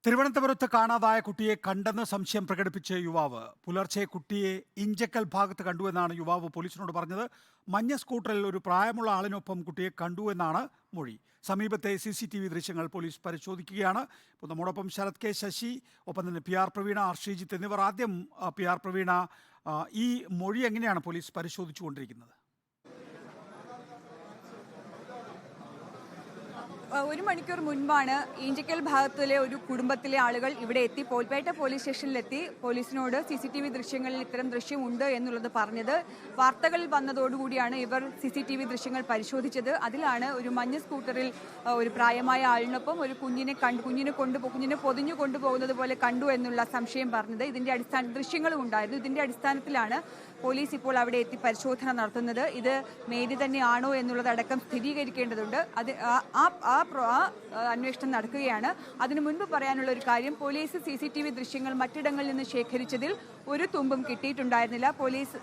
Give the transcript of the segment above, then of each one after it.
തിരുവനന്തപുരത്ത് കാണാതായ കുട്ടിയെ കണ്ടെന്ന് സംശയം പ്രകടിപ്പിച്ച യുവാവ് പുലർച്ചെ കുട്ടിയെ ഇഞ്ചക്കൽ ഭാഗത്ത് കണ്ടുവെന്നാണ് യുവാവ് പോലീസിനോട് പറഞ്ഞത്. മഞ്ഞ സ്കൂട്ടറിൽ ഒരു പ്രായമുള്ള ആളിനൊപ്പം കുട്ടിയെ കണ്ടുവെന്നാണ് മൊഴി. സമീപത്തെ CCTV ദൃശ്യങ്ങൾ പോലീസ് പരിശോധിക്കുകയാണ്. ഇപ്പോൾ നമ്മോടൊപ്പം ശരത് കെ ശശി, ഒപ്പം തന്നെ PR പ്രവീണ, ശ്രീജിത്ത് എന്നിവർ. ആദ്യം PR പ്രവീണ, ഈ മൊഴി എങ്ങനെയാണ് പോലീസ് പരിശോധിച്ചുകൊണ്ടിരിക്കുന്നത്? ഒരു മണിക്കൂർ മുൻപാണ് ഈഞ്ചക്കൽ ഭാഗത്തിലെ ഒരു കുടുംബത്തിലെ ആളുകൾ ഇവിടെ എത്തി പോൽപ്പേട്ട പോലീസ് സ്റ്റേഷനിലെത്തി പോലീസിനോട് CCTV ദൃശ്യങ്ങളിൽ ഇത്തരം ദൃശ്യമുണ്ട് എന്നുള്ളത് പറഞ്ഞത്. വാർത്തകൾ വന്നതോടുകൂടിയാണ് ഇവർ CCTV ദൃശ്യങ്ങൾ പരിശോധിച്ചത്. അതിലാണ് ഒരു മഞ്ഞ സ്കൂട്ടറിൽ ഒരു പ്രായമായ ആളിനൊപ്പം ഒരു കുഞ്ഞിനെ പൊതിഞ്ഞു കൊണ്ടുപോകുന്നത് പോലെ കണ്ടു എന്നുള്ള സംശയം പറഞ്ഞത്. ഇതിന്റെ ദൃശ്യങ്ങളും ഉണ്ടായിരുന്നു. ഇതിന്റെ അടിസ്ഥാനത്തിലാണ് പോലീസ് ഇപ്പോൾ അവിടെ എത്തി പരിശോധന നടത്തുന്നത്. ഇത് മേരി തന്നെയാണോ എന്നുള്ളതടക്കം സ്ഥിരീകരിക്കേണ്ടതുണ്ട്. അത് അന്വേഷണം നടക്കുകയാണ്. അതിനു മുൻപ് പറയാനുള്ള ഒരു കാര്യം, പോലീസ് CCTV ദൃശ്യങ്ങൾ മറ്റിടങ്ങളിൽ നിന്ന് ശേഖരിച്ചതിൽ ഒരു തുമ്പും കിട്ടിയിട്ടുണ്ടായിരുന്നില്ല. പോലീസ്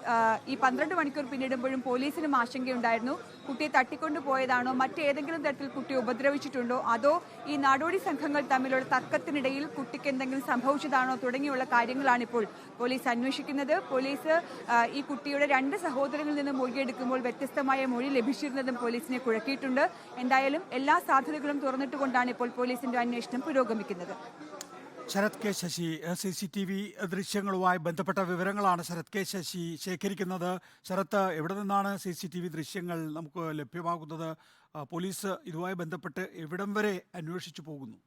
ഈ 12 മണിക്കൂർ പിന്നിടുമ്പോഴും പോലീസിനും ആശങ്കയുണ്ടായിരുന്നു. കുട്ടിയെ തട്ടിക്കൊണ്ടുപോയതാണോ, മറ്റേതെങ്കിലും തരത്തിൽ കുട്ടിയെ ഉപദ്രവിച്ചിട്ടുണ്ടോ, അതോ ഈ നാടോടി സംഘങ്ങൾ തമ്മിലുള്ള തർക്കത്തിനിടയിൽ കുട്ടിക്ക് എന്തെങ്കിലും സംഭവിച്ചതാണോ തുടങ്ങിയുള്ള കാര്യങ്ങളാണ് ഇപ്പോൾ പോലീസ് അന്വേഷിക്കുന്നത്. പോലീസ് ഈ കുട്ടിയുടെ 2 സഹോദരങ്ങളിൽ നിന്ന് മൊഴിയെടുക്കുമ്പോൾ വ്യത്യസ്തമായ മൊഴി ലഭിച്ചിരുന്നതും പോലീസിനെ കുഴക്കിയിട്ടുണ്ട്. എന്തായാലും എല്ലാ സാധ്യതകളും തുറന്നിട്ടുകൊണ്ടാണ് ഇപ്പോൾ പോലീസിന്റെ അന്വേഷണം പുരോഗമിക്കുന്നത്. ശരത് കെ ശശി, CCTV ദൃശ്യങ്ങളുമായി ബന്ധപ്പെട്ട വിവരങ്ങളാണ് ശരത് കെ ശശി ശേഖരിക്കുന്നത്. ശരത്ത്, എവിടെ നിന്നാണ് CCTV ദൃശ്യങ്ങൾ നമുക്ക് ലഭ്യമാകുന്നത്? പോലീസ് ഇതുമായി ബന്ധപ്പെട്ട് എവിടം വരെ അന്വേഷിച്ചു പോകുന്നു?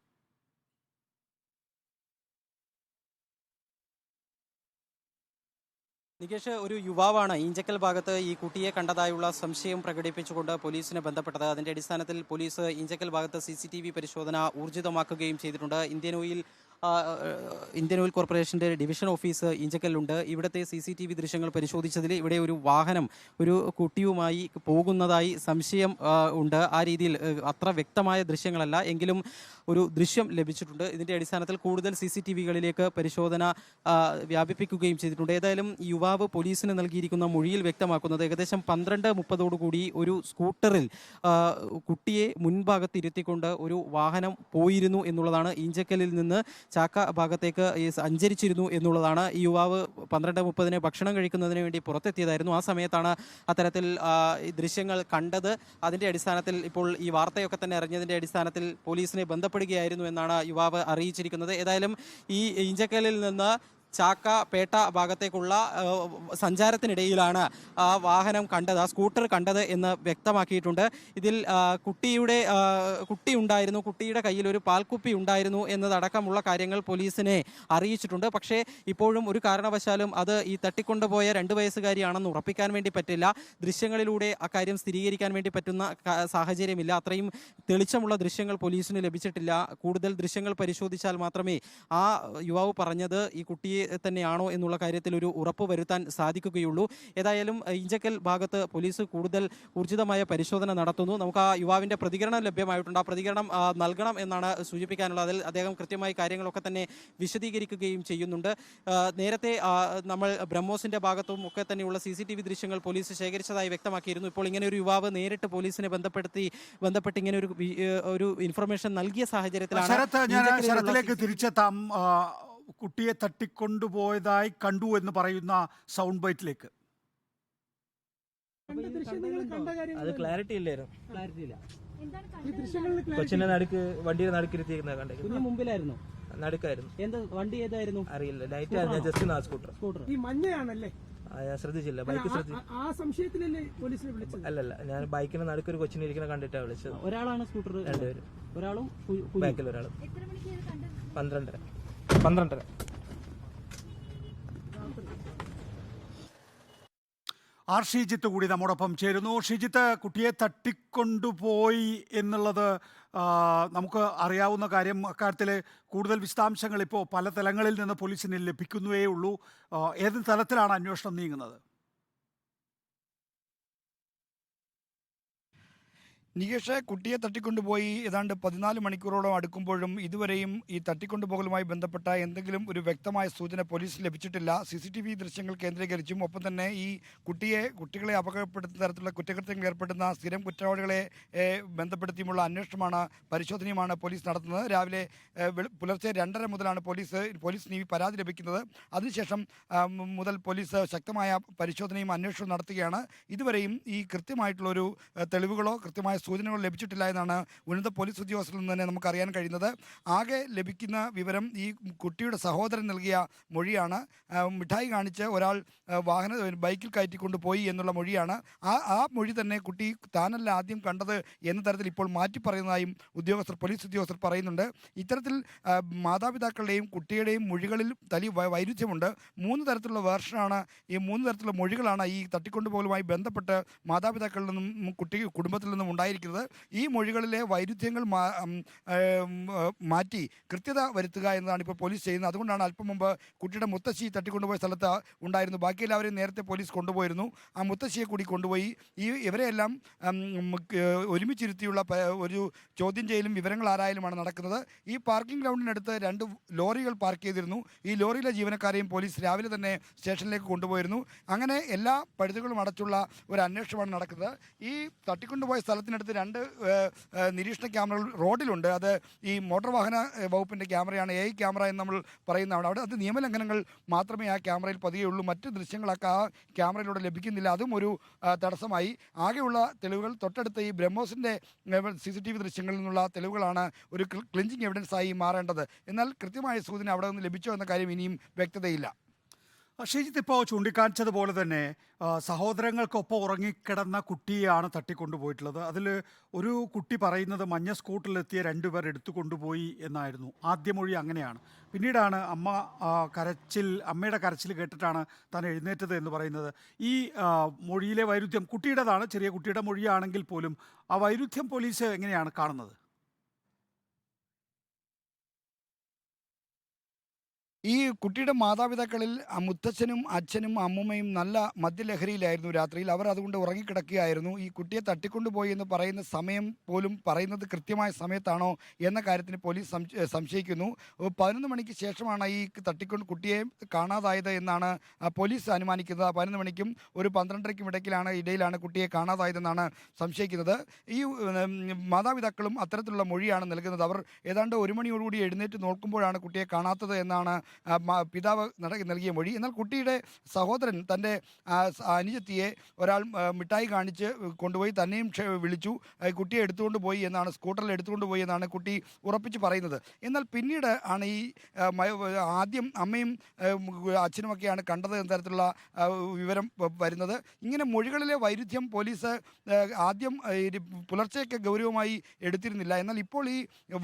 നികേഷ്, ഒരു യുവാവാണ് ഈഞ്ചക്കൽ ഭാഗത്ത് ഈ കുട്ടിയെ കണ്ടതായുള്ള സംശയം പ്രകടിപ്പിച്ചുകൊണ്ട് പോലീസിനെ ബന്ധപ്പെട്ടത്. അതിന്റെ അടിസ്ഥാനത്തിൽ പോലീസ് ഈഞ്ചക്കൽ ഭാഗത്ത് CCTV പരിശോധന ഊർജിതമാക്കുകയും ചെയ്തിട്ടുണ്ട്. ഇന്ത്യൻ ഓയിൽ കോർപ്പറേഷന്റെ ഡിവിഷൻ ഓഫീസ് ഈഞ്ചക്കലിലുണ്ട്. ഇവിടുത്തെ CCTV ദൃശ്യങ്ങൾ പരിശോധിച്ചതിൽ ഇവിടെ ഒരു വാഹനം ഒരു കുട്ടിയുമായി പോകുന്നതായി സംശയം ഉണ്ട്. ആ രീതിയിൽ അത്ര വ്യക്തമായ ദൃശ്യങ്ങളല്ല, എങ്കിലും ഒരു ദൃശ്യം ലഭിച്ചിട്ടുണ്ട്. ഇതിന്റെ അടിസ്ഥാനത്തിൽ കൂടുതൽ CCTVകളിലേക്ക് പരിശോധന വ്യാപിപ്പിക്കുകയും ചെയ്തിട്ടുണ്ട്. ഏതായാലും യുവാവ് പോലീസിന് നൽകിയിരിക്കുന്ന മൊഴിയിൽ വ്യക്തമാക്കുന്നത് ഏകദേശം 12:30 ഒരു സ്കൂട്ടറിൽ കുട്ടിയെ മുൻഭാഗത്ത് ഇരുത്തിക്കൊണ്ട് ഒരു വാഹനം പോയിരുന്നു എന്നുള്ളതാണ്. ഈഞ്ചക്കലിൽ നിന്ന് ചാക്ക ഭാഗത്തേക്ക് സഞ്ചരിച്ചിരുന്നു എന്നുള്ളതാണ്. ഈ യുവാവ് 12:30 ഭക്ഷണം കഴിക്കുന്നതിന് വേണ്ടി പുറത്തെത്തിയതായിരുന്നു. ആ സമയത്താണ് അത്തരത്തിൽ ദൃശ്യങ്ങൾ കണ്ടത്. അതിന്റെ അടിസ്ഥാനത്തിൽ ഇപ്പോൾ ഈ വാർത്തയൊക്കെ തന്നെ അറിഞ്ഞതിന്റെ അടിസ്ഥാനത്തിൽ പോലീസിനെ ബന്ധപ്പെടുകയായിരുന്നു എന്നാണ് യുവാവ് അറിയിച്ചിരിക്കുന്നത്. ഏതായാലും ഈ ഈഞ്ചക്കലിൽ നിന്ന് ചാക്ക പേട്ട ഭാഗത്തേക്കുള്ള സഞ്ചാരത്തിനിടയിലാണ് ആ വാഹനം കണ്ടത്, ആ സ്കൂട്ടർ കണ്ടത് എന്ന് വ്യക്തമാക്കിയിട്ടുണ്ട്. ഇതിൽ കുട്ടി ഉണ്ടായിരുന്നു, കുട്ടിയുടെ കയ്യിൽ ഒരു പാൽക്കുപ്പി ഉണ്ടായിരുന്നു എന്നതടക്കമുള്ള കാര്യങ്ങൾ പോലീസിനെ അറിയിച്ചിട്ടുണ്ട്. പക്ഷേ ഇപ്പോഴും ഒരു കാരണവശാലും അത് ഈ തട്ടിക്കൊണ്ടുപോയ 2 വയസ്സുകാരിയാണെന്ന് ഉറപ്പിക്കാൻ വേണ്ടി പറ്റില്ല. ദൃശ്യങ്ങളിലൂടെ അക്കാര്യം സ്ഥിരീകരിക്കാൻ വേണ്ടി പറ്റുന്ന സാഹചര്യമില്ല. അത്രയും തെളിച്ചമുള്ള ദൃശ്യങ്ങൾ പോലീസിന് ലഭിച്ചിട്ടില്ല. കൂടുതൽ ദൃശ്യങ്ങൾ പരിശോധിച്ചാൽ മാത്രമേ ആ യുവാവ് പറഞ്ഞത് ഈ കുട്ടിയെ തന്നെയാണോ എന്നുള്ള കാര്യത്തിൽ ഒരു ഉറപ്പ് വരുത്താൻ സാധിക്കുകയുള്ളൂ. ഏതായാലും ഇഞ്ചക്കൽ ഭാഗത്ത് പോലീസ് കൂടുതൽ ഊർജിതമായ പരിശോധന നടത്തുന്നു. നമുക്ക് ആ യുവാവിന്റെ പ്രതികരണം ലഭ്യമായിട്ടുണ്ട്. ആ പ്രതികരണം നൽകണം എന്നാണ് സൂചിപ്പിക്കാനുള്ളത്. അതിൽ അദ്ദേഹം കൃത്യമായി കാര്യങ്ങളൊക്കെ തന്നെ വിശദീകരിക്കുകയും ചെയ്യുന്നുണ്ട്. നേരത്തെ നമ്മൾ ബ്രഹ്മോസിന്റെ ഭാഗത്തും ഒക്കെ തന്നെയുള്ള CCTV ദൃശ്യങ്ങൾ പോലീസ് ശേഖരിച്ചതായി വ്യക്തമാക്കിയിരുന്നു. ഇപ്പോൾ ഇങ്ങനെ ഒരു യുവാവ് നേരിട്ട് പോലീസിനെ ബന്ധപ്പെട്ട് ഇങ്ങനെ ഒരു ഇൻഫർമേഷൻ നൽകിയ സാഹചര്യത്തിലാണ് കുട്ടിയെ തട്ടിക്കൊണ്ടുപോയതായി കണ്ടു എന്ന് പറയുന്ന സൗണ്ട് ബൈറ്റിലേക്ക്. അത് ക്ലാരിറ്റി ഇല്ലായിരുന്നു. കൊച്ചിന്റെ നടുക്ക് വണ്ടിയുടെ നടുക്കിരുത്തിയിരിക്കുന്ന കണ്ടു. മുമ്പിലായിരുന്നു, നടുക്കായിരുന്നു. എന്താ വണ്ടി ഏതായിരുന്നു അറിയില്ല, ലൈറ്റ് ആയിരുന്നു. ജസ്റ്റ് സ്കൂട്ടർ ഈ മഞ്ഞയാണല്ലേ? ശ്രദ്ധിച്ചില്ല. ബൈക്ക് ആ സംശയത്തിലല്ലേ പോലീസിനെ വിളിച്ചത്? അല്ലല്ല, ഞാൻ ബൈക്കിന് നടുക്കൊരു കൊച്ചിനെ ഇരിക്കുന്ന കണ്ടിട്ടാണ് വിളിച്ചത്. ഒരാളാണ് സ്കൂട്ടർ, 2 പേര്, ഒരാളും ബാക്കിൽ ഒരാളും. 12:30. ഷിജിത്ത് കൂടി നമ്മോടൊപ്പം ചേരുന്നു. ഷിജിത്ത്, കുട്ടിയെ തട്ടിക്കൊണ്ടുപോയി എന്നുള്ളത് നമുക്ക് അറിയാവുന്ന കാര്യം. അക്കാര്യത്തിൽ കൂടുതൽ വിശദാംശങ്ങൾ ഇപ്പോൾ പല തലങ്ങളിൽ നിന്ന് പോലീസിന് ലഭിക്കുന്നേ ഉള്ളൂ. ഏത് തലത്തിലാണ് അന്വേഷണം നീങ്ങുന്നത്? നികേഷ്, കുട്ടിയെ തട്ടിക്കൊണ്ടുപോയി ഏതാണ്ട് 14 മണിക്കൂറോളം അടുക്കുമ്പോഴും ഇതുവരെയും ഈ തട്ടിക്കൊണ്ടുപോകലുമായി ബന്ധപ്പെട്ട എന്തെങ്കിലും ഒരു വ്യക്തമായ സൂചന പോലീസ് ലഭിച്ചിട്ടില്ല. CCTV ദൃശ്യങ്ങൾ കേന്ദ്രീകരിച്ചും ഒപ്പം തന്നെ ഈ കുട്ടികളെ അപകടപ്പെടുത്തുന്ന തരത്തിലുള്ള കുറ്റകൃത്യങ്ങൾ ഏർപ്പെടുന്ന സ്ഥിരം കുറ്റവാളികളെ ബന്ധപ്പെടുത്തിയുമുള്ള അന്വേഷണമാണ്, പരിശോധനയുമാണ് പോലീസ് നടത്തുന്നത്. രാവിലെ പുലർച്ചെ 2:30 മുതലാണ് പോലീസിന് ഈ പരാതി ലഭിക്കുന്നത്. അതിനുശേഷം മുതൽ പോലീസ് ശക്തമായ പരിശോധനയും അന്വേഷണവും നടത്തുകയാണ്. ഇതുവരെയും ഈ കൃത്യമായിട്ടുള്ളൊരു തെളിവുകളോ കൃത്യമായ സൂചനകൾ ലഭിച്ചിട്ടില്ല എന്നാണ് ഉന്നത പോലീസ് ഉദ്യോഗസ്ഥരിൽ നിന്ന് തന്നെ നമുക്കറിയാൻ കഴിയുന്നത്. ആകെ ലഭിക്കുന്ന വിവരം ഈ കുട്ടിയുടെ സഹോദരൻ നൽകിയ മൊഴിയാണ്. മിഠായി കാണിച്ച് ഒരാൾ ബൈക്കിൽ കയറ്റിക്കൊണ്ട് പോയി എന്നുള്ള മൊഴിയാണ്. ആ മൊഴി തന്നെ കുട്ടി താനല്ല ആദ്യം കണ്ടത് എന്ന തരത്തിൽ ഇപ്പോൾ മാറ്റി പറയുന്നതായും പോലീസ് ഉദ്യോഗസ്ഥർ പറയുന്നുണ്ട്. ഇത്തരത്തിൽ മാതാപിതാക്കളുടെയും കുട്ടിയുടെയും മൊഴികളിൽ വൈരുദ്ധ്യമുണ്ട്. 3 തരത്തിലുള്ള വേർഷനാണ്, ഈ 3 തരത്തിലുള്ള മൊഴികളാണ് ഈ തട്ടിക്കൊണ്ടുപോകലുമായി ബന്ധപ്പെട്ട് മാതാപിതാക്കളിൽ നിന്നും കുടുംബത്തിൽ നിന്നും ഉണ്ടായിരിക്കുന്നത്. ഈ മൊഴികളിലെ വൈരുദ്ധ്യങ്ങൾ മാറ്റി കൃത്യത വരുത്തുക എന്നതാണ് ഇപ്പോൾ പോലീസ് ചെയ്യുന്നത്. അതുകൊണ്ടാണ് അല്പം മുമ്പ് കുട്ടിയുടെ മുത്തശ്ശി തട്ടിക്കൊണ്ടുപോയ സ്ഥലത്ത് ഉണ്ടായിരുന്നു. ബാക്കി എല്ലാവരെയും നേരത്തെ പോലീസ് കൊണ്ടുപോയിരുന്നു. ആ മുത്തശ്ശിയെ കൂടി കൊണ്ടുപോയി ഇവരെയെല്ലാം ഒരുമിച്ചിരുത്തിയുള്ള ഒരു ചോദ്യം ചെയ്യലും വിവരങ്ങൾ ആരായാലുമാണ് നടക്കുന്നത്. ഈ പാർക്കിംഗ് ഗ്രൗണ്ടിനടുത്ത് 2 ലോറികൾ പാർക്ക് ചെയ്തിരുന്നു. ഈ ലോറിയിലെ ജീവനക്കാരെയും പോലീസ് രാവിലെ തന്നെ സ്റ്റേഷനിലേക്ക് കൊണ്ടുപോയിരുന്നു. അങ്ങനെ എല്ലാ പഴുതുകളും അടച്ചുള്ള ഒരു അന്വേഷണമാണ് നടക്കുന്നത്. ഈ തട്ടിക്കൊണ്ടുപോയ സ്ഥലത്തിനടുത്ത് 2 നിരീക്ഷണ ക്യാമറകൾ റോഡിലുണ്ട്. അത് ഈ മോട്ടോർ വാഹന വകുപ്പിൻ്റെ ക്യാമറയാണ്, AI ക്യാമറ എന്ന് നമ്മൾ പറയുന്നതാണ്. അവിടെ അത് നിയമലംഘനങ്ങൾ മാത്രമേ ആ ക്യാമറയിൽ പതിയുള്ളൂ. മറ്റ് ദൃശ്യങ്ങളൊക്കെ ആ ക്യാമറയിലൂടെ ലഭിക്കുന്നില്ല. അതും ഒരു തടസ്സമായി. ആകെയുള്ള തെളിവുകൾ തൊട്ടടുത്ത ഈ ബ്രഹ്മോസിൻ്റെ CCTV ദൃശ്യങ്ങളിൽ നിന്നുള്ള തെളിവുകളാണ് ഒരു ക്ലിഞ്ചിങ് എവിഡൻസായി മാറേണ്ടത്. എന്നാൽ കൃത്യമായ സൂചന അവിടെ നിന്ന് ലഭിച്ചോ എന്ന കാര്യം ഇനിയും വ്യക്തതയില്ല. ഷീജിത്ത് ഇപ്പോൾ ചൂണ്ടിക്കാണിച്ചതുപോലെ തന്നെ സഹോദരങ്ങൾക്കൊപ്പം ഉറങ്ങിക്കിടന്ന കുട്ടിയെയാണ് തട്ടിക്കൊണ്ടുപോയിട്ടുള്ളത്. അതിൽ ഒരു കുട്ടി പറയുന്നത് മഞ്ഞ സ്കൂട്ടറിലെത്തിയ 2 പേർ എടുത്തു കൊണ്ടുപോയി എന്നായിരുന്നു. ആദ്യ മൊഴി അങ്ങനെയാണ്. പിന്നീടാണ് അമ്മയുടെ കരച്ചിൽ കേട്ടിട്ടാണ് താൻ എഴുന്നേറ്റത് എന്ന് പറയുന്നത്. ഈ മൊഴിയിലെ വൈരുദ്ധ്യം കുട്ടിയുടേതാണ്, ചെറിയ കുട്ടിയുടെ മൊഴിയാണെങ്കിൽ പോലും ആ വൈരുദ്ധ്യം പോലീസ് എങ്ങനെയാണ് കാണുന്നത്? ഈ കുട്ടിയുടെ മാതാപിതാക്കളിൽ മുത്തച്ഛനും അച്ഛനും അമ്മൂമ്മയും നല്ല മദ്യലഹരിയിലായിരുന്നു രാത്രിയിൽ. അവർ അതുകൊണ്ട് ഉറങ്ങിക്കിടക്കുകയായിരുന്നു. ഈ കുട്ടിയെ തട്ടിക്കൊണ്ടുപോയി എന്ന് പറയുന്ന സമയം പോലും പറയുന്നത് കൃത്യമായ സമയത്താണോ എന്ന കാര്യത്തിന് പോലീസ് സംശയിക്കുന്നു. 11 മണിക്ക് ശേഷമാണ് ഈ കുട്ടിയെ കാണാതായത് എന്നാണ് പോലീസ് അനുമാനിക്കുന്നത്. 11 മണിക്കും ഒരു 12:30ക്കും ഇടയിലാണ് കുട്ടിയെ കാണാതായതെന്നാണ് സംശയിക്കുന്നത്. ഈ മാതാപിതാക്കളും അത്തരത്തിലുള്ള മൊഴിയാണ് നൽകുന്നത്. അവർ ഏതാണ്ട് 1 മണിയോടുകൂടി എഴുന്നേറ്റ് നോക്കുമ്പോഴാണ് കുട്ടിയെ കാണാത്തത് എന്നാണ് പിതാവ് നൽകിയ മൊഴി. എന്നാൽ കുട്ടിയുടെ സഹോദരൻ തൻ്റെ അനുജത്തിയെ ഒരാൾ മിഠായി കാണിച്ച് കൊണ്ടുപോയി തന്നെയും വിളിച്ചു, കുട്ടിയെ എടുത്തുകൊണ്ട് പോയി എന്നാണ്, സ്കൂട്ടറിൽ എടുത്തുകൊണ്ട് പോയി എന്നാണ് കുട്ടി ഉറപ്പിച്ച് പറയുന്നത്. എന്നാൽ പിന്നീട് ആണ് ഈ ആദ്യം അമ്മയും അച്ഛനുമൊക്കെയാണ് കണ്ടത് എന്ന തരത്തിലുള്ള വിവരം വരുന്നത്. ഇങ്ങനെ മൊഴികളിലെ വൈരുദ്ധ്യം പോലീസ് ആദ്യം പുലർച്ചെയൊക്കെ ഗൗരവമായി എടുത്തിരുന്നില്ല. എന്നാൽ ഇപ്പോൾ ഈ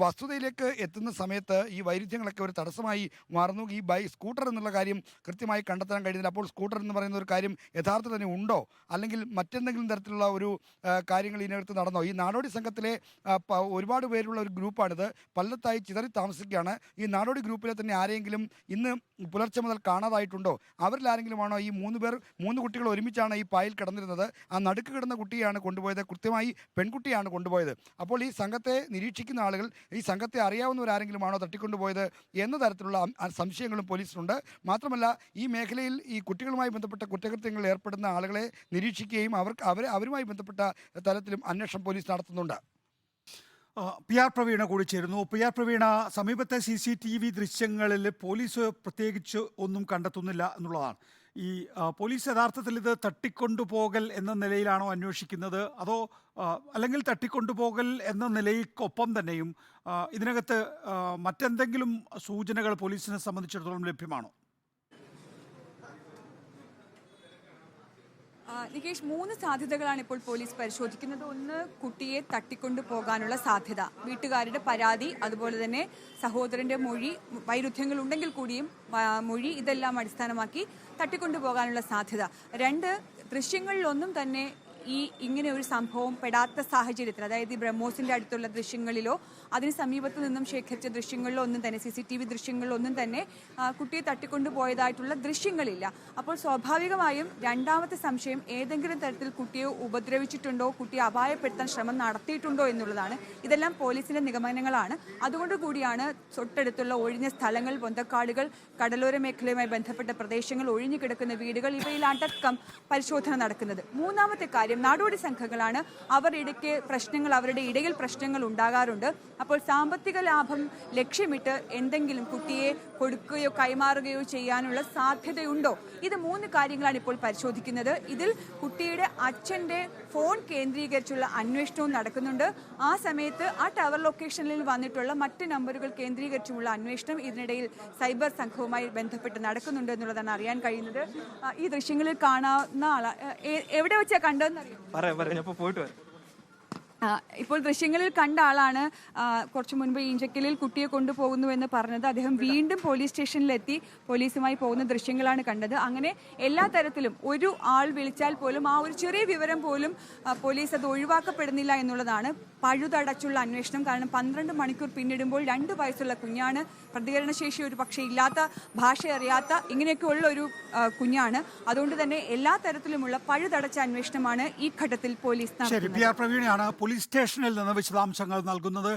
വസ്തുതയിലേക്ക് എത്തുന്ന സമയത്ത് ഈ വൈരുദ്ധ്യങ്ങളൊക്കെ ഒരു തടസ്സമായി മാറുന്നു. ഈ സ്കൂട്ടർ എന്നുള്ള കാര്യം കൃത്യമായി കണ്ടെത്താൻ കഴിയുന്നില്ല. അപ്പോൾ സ്കൂട്ടർ എന്ന് പറയുന്ന ഒരു കാര്യം യഥാർത്ഥത്തിൽ തന്നെ ഉണ്ടോ, അല്ലെങ്കിൽ മറ്റെന്തെങ്കിലും തരത്തിലുള്ള ഒരു കാര്യങ്ങൾ ഇതിനകത്ത് നടന്നോ? ഈ നാടോടി സംഘത്തിലെ ഒരുപാട് പേരുള്ള ഒരു ഗ്രൂപ്പാണിത്. പലത്തായി ചിതറി താമസിക്കുകയാണ്. ഈ നാടോടി ഗ്രൂപ്പിലെ തന്നെ ആരെങ്കിലും ഇന്ന് പുലർച്ചെ മുതൽ കാണാതായിട്ടുണ്ടോ? അവരിൽ ആരെങ്കിലുമാണോ? ഈ 3 കുട്ടികൾ ഒരുമിച്ചാണ് ഈ പായിൽ കിടന്നിരുന്നത്. ആ നടുക്ക് കിടന്ന കുട്ടിയാണ് കൊണ്ടുപോയത്, കൃത്യമായി പെൺകുട്ടിയാണ് കൊണ്ടുപോയത്. അപ്പോൾ ഈ സംഘത്തെ നിരീക്ഷിക്കുന്ന ആളുകൾ ഈ സംഘത്തെ അറിയാവുന്നവരാരെങ്കിലുമാണോ തട്ടിക്കൊണ്ടുപോയത് എന്ന തരത്തിലുള്ള സംശയങ്ങളും പോലീസിനുണ്ട്. മാത്രമല്ല ഈ മേഖലയിൽ ഈ കുട്ടികളുമായി ബന്ധപ്പെട്ട കുറ്റകൃത്യങ്ങളിൽ ഏർപ്പെടുന്ന ആളുകളെ നിരീക്ഷിക്കുകയും അവരുമായി ബന്ധപ്പെട്ട തലത്തിലും അന്വേഷണം പോലീസ് നടത്തുന്നുണ്ട്. PR പ്രവീണ കൂടി ചേരുന്നു. PR പ്രവീണ, സമീപത്തെ CCTV ദൃശ്യങ്ങളിൽ പോലീസ് പ്രത്യേകിച്ച് ഒന്നും കണ്ടെത്തുന്നില്ല എന്നുള്ളതാണ്. ഈ പോലീസ് യഥാർത്ഥത്തിൽ ഇത് തട്ടിക്കൊണ്ടുപോകൽ എന്ന നിലയിലാണോ അന്വേഷിക്കുന്നത്, അതോ അല്ലെങ്കിൽ തട്ടിക്കൊണ്ടുപോകൽ എന്ന നിലയ്ക്കൊപ്പം തന്നെയും ഇതിനകത്ത് മറ്റെന്തെങ്കിലും സൂചനകൾ പോലീസിനെ സംബന്ധിച്ചിടത്തോളം ലഭ്യമാണോ? നികേഷ്, 3 സാധ്യതകളാണ് ഇപ്പോൾ പോലീസ് പരിശോധിക്കുന്നത്. ഒന്ന്, കുട്ടിയെ തട്ടിക്കൊണ്ടു പോകാനുള്ള സാധ്യത, വീട്ടുകാരുടെ പരാതി, അതുപോലെ തന്നെ സഹോദരന്റെ മൊഴി, വൈരുദ്ധ്യങ്ങൾ ഉണ്ടെങ്കിൽ കൂടിയും മൊഴി, ഇതെല്ലാം അടിസ്ഥാനമാക്കി തട്ടിക്കൊണ്ടു പോകാനുള്ള സാധ്യത. 2, ദൃശ്യങ്ങളിലൊന്നും തന്നെ ഇങ്ങനെ ഒരു സംഭവം പെടാത്ത സാഹചര്യത്തിൽ, അതായത് ഈ ബ്രഹ്മോസിന്റെ അടുത്തുള്ള ദൃശ്യങ്ങളിലോ അതിന് സമീപത്തു നിന്നും ശേഖരിച്ച ദൃശ്യങ്ങളിലോ ഒന്നും തന്നെ, CCTV ദൃശ്യങ്ങളിലോ ഒന്നും തന്നെ കുട്ടിയെ തട്ടിക്കൊണ്ടുപോയതായിട്ടുള്ള ദൃശ്യങ്ങളില്ല. അപ്പോൾ സ്വാഭാവികമായും രണ്ടാമത്തെ സംശയം ഏതെങ്കിലും തരത്തിൽ കുട്ടിയെ ഉപദ്രവിച്ചിട്ടുണ്ടോ, കുട്ടിയെ അപായപ്പെടുത്താൻ ശ്രമം നടത്തിയിട്ടുണ്ടോ എന്നുള്ളതാണ്. ഇതെല്ലാം പോലീസിന്റെ നിഗമനങ്ങളാണ്. അതുകൊണ്ട് കൂടിയാണ് തൊട്ടടുത്തുള്ള ഒഴിഞ്ഞ സ്ഥലങ്ങൾ, പൊന്തക്കാടുകൾ, കടലോര മേഖലയുമായി ബന്ധപ്പെട്ട പ്രദേശങ്ങൾ, ഒഴിഞ്ഞു കിടക്കുന്ന വീടുകൾ, ഇവയിൽ അടക്കം പരിശോധന നടക്കുന്നത്. മൂന്നാമത്തെ കാര്യം, നാടോടി സംഘങ്ങളാണ്. അവരുടെ ഇടയിൽ പ്രശ്നങ്ങൾ ഉണ്ടാകാറുണ്ട്. അപ്പോൾ സാമ്പത്തിക ലാഭം ലക്ഷ്യമിട്ട് എന്തെങ്കിലും കുട്ടിയെ കൊടുക്കുകയോ കൈമാറുകയോ ചെയ്യാനുള്ള സാധ്യതയുണ്ടോ? ഇത് 3 കാര്യങ്ങളാണ് ഇപ്പോൾ പരിശോധിക്കുന്നത്. ഇതിൽ കുട്ടിയുടെ അച്ഛന്റെ ഫോൺ കേന്ദ്രീകരിച്ചുള്ള അന്വേഷണവും നടക്കുന്നുണ്ട്. ആ സമയത്ത് ആ ടവർ ലൊക്കേഷനിൽ വന്നിട്ടുള്ള മറ്റ് നമ്പറുകൾ കേന്ദ്രീകരിച്ചുള്ള അന്വേഷണം ഇതിനിടയിൽ സൈബർ സംഘവുമായി ബന്ധപ്പെട്ട് നടക്കുന്നുണ്ട് എന്നുള്ളതാണ് അറിയാൻ കഴിയുന്നത്. ഈ ദൃശ്യങ്ങളിൽ കാണാവുന്ന എവിടെ വെച്ചാ കണ്ടതെന്നറിയാം? പോയിട്ട് വരാം. ഇപ്പോൾ ദൃശ്യങ്ങളിൽ കണ്ട ആളാണ് കുറച്ചു മുൻപ് ഈഞ്ചക്കലിൽ കുട്ടിയെ കൊണ്ടുപോകുന്നു എന്ന് പറഞ്ഞത്. അദ്ദേഹം വീണ്ടും പോലീസ് സ്റ്റേഷനിലെത്തി പോലീസുമായി പോകുന്ന ദൃശ്യങ്ങളാണ് കണ്ടത്. അങ്ങനെ എല്ലാ തരത്തിലും ഒരു ആൾ വിളിച്ചാൽ പോലും ആ ഒരു ചെറിയ വിവരം പോലും പോലീസ് അത് ഒഴിവാക്കപ്പെടുന്നില്ല എന്നുള്ളതാണ്. പഴുതടച്ചുള്ള അന്വേഷണം. കാരണം 12 മണിക്കൂർ പിന്നിടുമ്പോൾ 2 വയസ്സുള്ള കുഞ്ഞാണ്, പ്രതികരണശേഷി ഒരു പക്ഷേ ഇല്ലാത്ത, ഭാഷ അറിയാത്ത, ഇങ്ങനെയൊക്കെ ഉള്ള ഒരു കുഞ്ഞാണ്. അതുകൊണ്ട് തന്നെ എല്ലാ തരത്തിലുമുള്ള പഴുതടച്ച അന്വേഷണമാണ് ഈ ഘട്ടത്തിൽ പോലീസ് നടത്തുന്നത്. ശരി, PR പ്രവീണയാണ് പോലീസ് സ്റ്റേഷനിൽ നിന്ന് വിശദാംശങ്ങൾ നൽകുന്നത്.